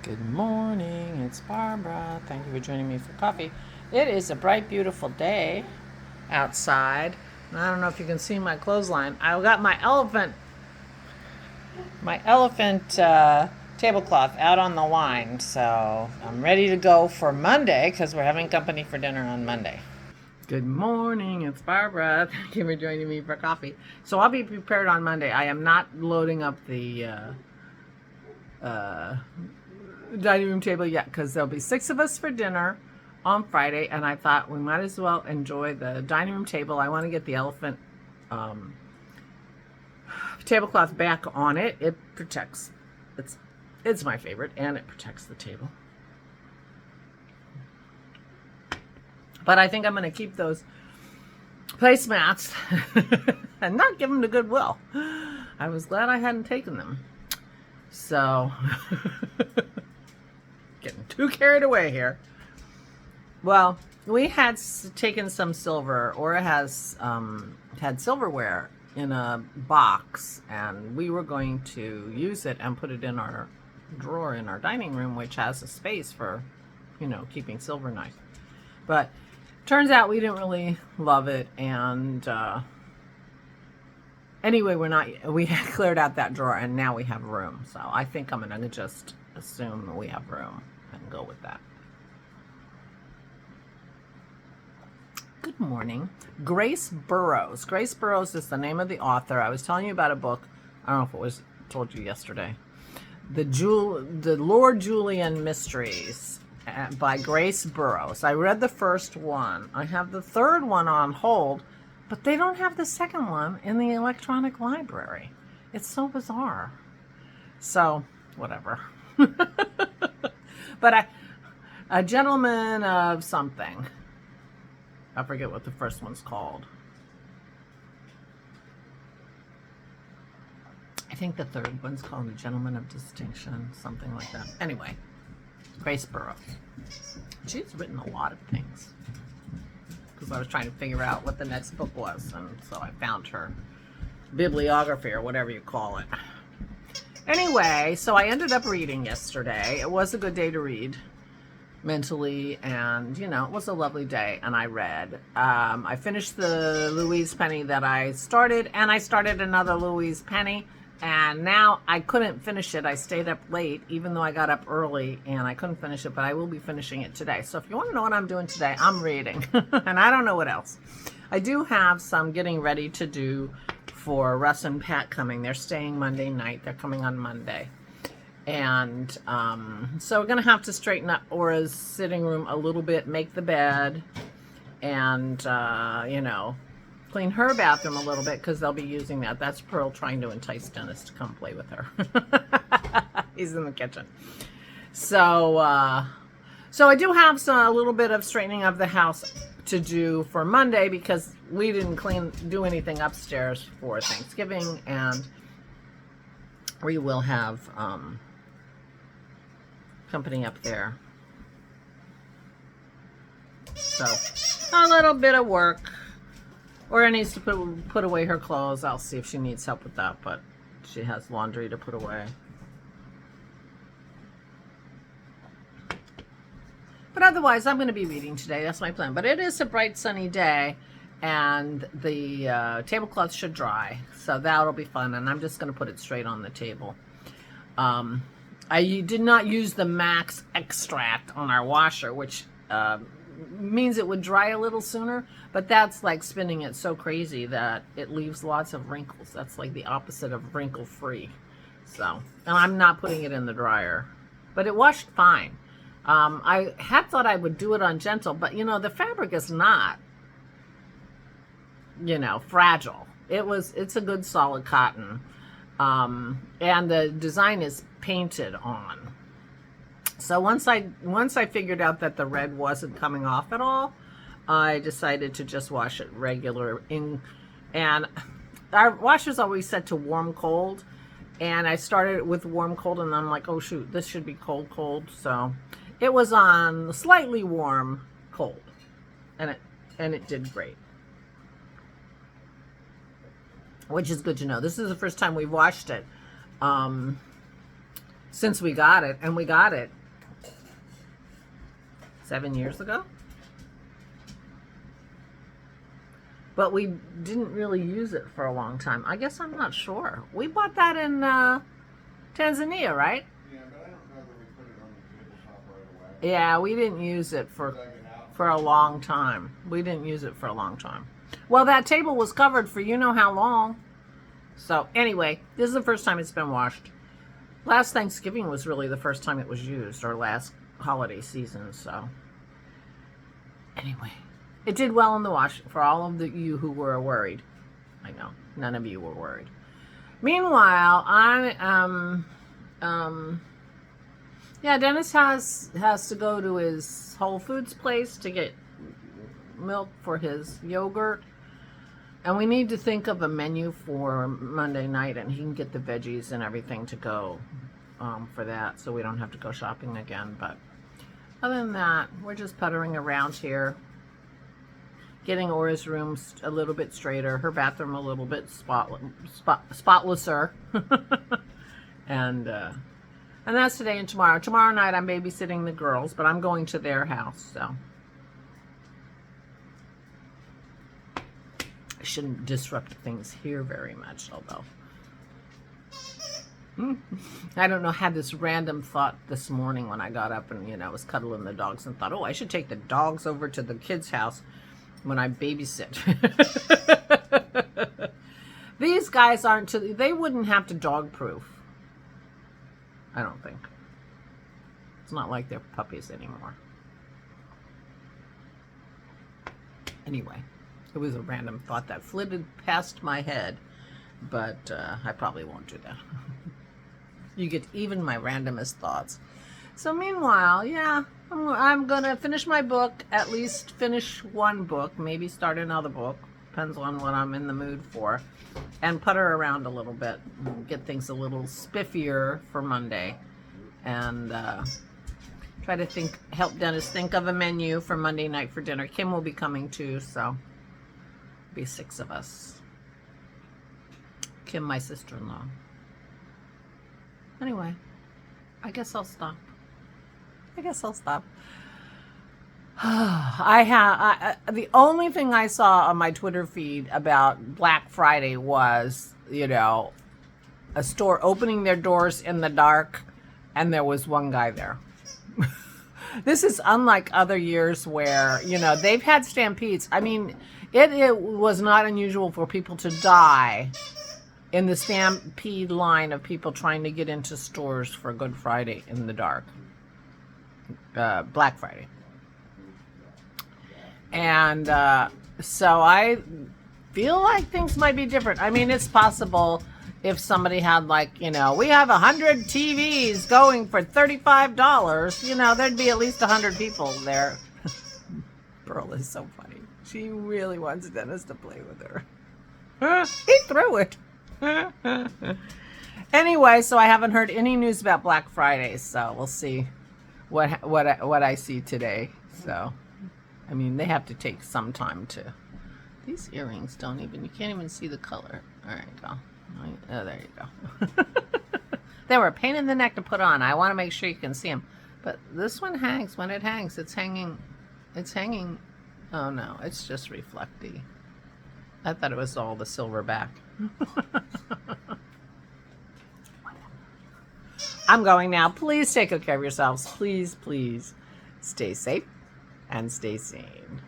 Good morning, it's Barbara. Thank you for joining me for coffee. It is a bright, beautiful day outside. And I don't know if you can see my clothesline. I got my elephant tablecloth out on the line, so I'm ready to go for Monday because we're having company for dinner on Monday. Good morning, it's Barbara. Thank you for joining me for coffee. So I'll be prepared on Monday. I am not loading up the dining room table yet because there'll be 6 of us for dinner on Friday, and I thought we might as well enjoy the dining room table. I want to get the elephant tablecloth back on it. It protects, it's my favorite, and it protects the table. But I think I'm going to keep those placemats and not give them to Goodwill. I was glad I hadn't taken them. So, getting too carried away here. Well, we had taken some silver, or has had silverware in a box, and we were going to use it and put it in our drawer in our dining room, which has a space for, keeping silver nice. But turns out we didn't really love it, and anyway, we had cleared out that drawer, and now we have room. So I think I'm going to just assume that we have room and go with that. Good morning. Grace Burrows. Grace Burrows is the name of the author. I was telling you about a book. I don't know if it was told you yesterday. The Lord Julian Mysteries by Grace Burrows. I read the first one. I have the third one on hold, but they don't have the second one in the electronic library. It's so bizarre. So, whatever. But a gentleman of something. I forget what the first one's called. I think the third one's called A Gentleman of Distinction, something like that. Anyway, Grace Burrows. She's written a lot of things, because I was trying to figure out what the next book was, and so I found her bibliography, or whatever you call it. Anyway, so I ended up reading yesterday. It was a good day to read mentally, and it was a lovely day, and I read. I finished the Louise Penny that I started, and I started another Louise Penny, and now I couldn't finish it. I stayed up late, even though I got up early, and I couldn't finish it, but I will be finishing it today. So if you want to know what I'm doing today, I'm reading, and I don't know what else. I do have some getting ready to do for Russ and Pat coming. They're staying Monday night. They're coming on Monday. And so we're going to have to straighten up Aura's sitting room a little bit, make the bed, and, clean her bathroom a little bit, because they'll be using that. That's Pearl trying to entice Dennis to come play with her. He's in the kitchen. So I do have a little bit of straightening of the house to do for Monday, because we didn't do anything upstairs for Thanksgiving, and we will have company up there. So a little bit of work. Or needs to put away her clothes. I'll see if she needs help with that, but she has laundry to put away. But otherwise, I'm going to be reading today. That's my plan. But it is a bright, sunny day, and the tablecloth should dry. So that'll be fun, and I'm just going to put it straight on the table. I did not use the Max extract on our washer, which means it would dry a little sooner, but that's like spinning it so crazy that it leaves lots of wrinkles. That's like the opposite of wrinkle free. So, and I'm not putting it in the dryer, but it washed fine. I had thought I would do it on gentle, but the fabric is not, fragile. It's a good solid cotton. And the design is painted on. So once I figured out that the red wasn't coming off at all, I decided to just wash it regular and our washer's always set to warm cold, and I started with warm cold, and I'm like, oh shoot, this should be cold. So it was on slightly warm cold, and it did great, which is good to know. This is the first time we've washed it since we got it, and we got it 7 years ago. But we didn't really use it for a long time. I guess I'm not sure. We bought that in Tanzania, right? Yeah, but I don't know that we put it on the tabletop right away. Yeah, we didn't use it for a long time. We didn't use it for a long time. Well, that table was covered for you know how long. So anyway, this is the first time it's been washed. Last Thanksgiving was really the first time it was used, or last holiday season, so. Anyway, it did well in the wash for all of you who were worried. I know, none of you were worried. Meanwhile, yeah, Dennis has to go to his Whole Foods place to get milk for his yogurt. And we need to think of a menu for Monday night, and he can get the veggies and everything to go for that, so we don't have to go shopping again. But other than that, we're just puttering around here, getting Aura's room a little bit straighter, her bathroom a little bit spotlesser. And that's today and tomorrow. Tomorrow night I'm babysitting the girls, but I'm going to their house, so. I shouldn't disrupt things here very much, although. I don't know, I had this random thought this morning when I got up and, I was cuddling the dogs and thought, oh, I should take the dogs over to the kids' house when I babysit. These guys they wouldn't have to dog proof. I don't think. It's not like they're puppies anymore. Anyway. It was a random thought that flitted past my head, but I probably won't do that. You get even my randomest thoughts. So meanwhile, yeah, I'm going to finish my book, at least finish one book, maybe start another book, depends on what I'm in the mood for, and putter around a little bit, get things a little spiffier for Monday, and try to help Dennis think of a menu for Monday night for dinner. Kim will be coming too, so. Be 6 of us. Kim, my sister-in-law. Anyway, I guess I'll stop. The only thing I saw on my Twitter feed about Black Friday was, a store opening their doors in the dark, and there was one guy there. This is unlike other years where, they've had stampedes. I mean, it was not unusual for people to die in the stampede line of people trying to get into stores for Good Friday in the dark. Black Friday. And so I feel like things might be different. I mean, it's possible if somebody had we have 100 TVs going for $35, there'd be at least 100 people there. Pearl is so funny. She really wants Dennis to play with her. He threw it. Anyway, so I haven't heard any news about Black Friday, so we'll see what I see today. So, I mean, they have to take some time to. These earrings you can't even see the color. All right, go. Oh, there you go. They were a pain in the neck to put on. I want to make sure you can see them. But this one hangs. When it hangs, it's hanging. Oh, no. It's just reflecty. I thought it was all the silver back. I'm going now. Please take good care of yourselves. Please, please stay safe and stay sane.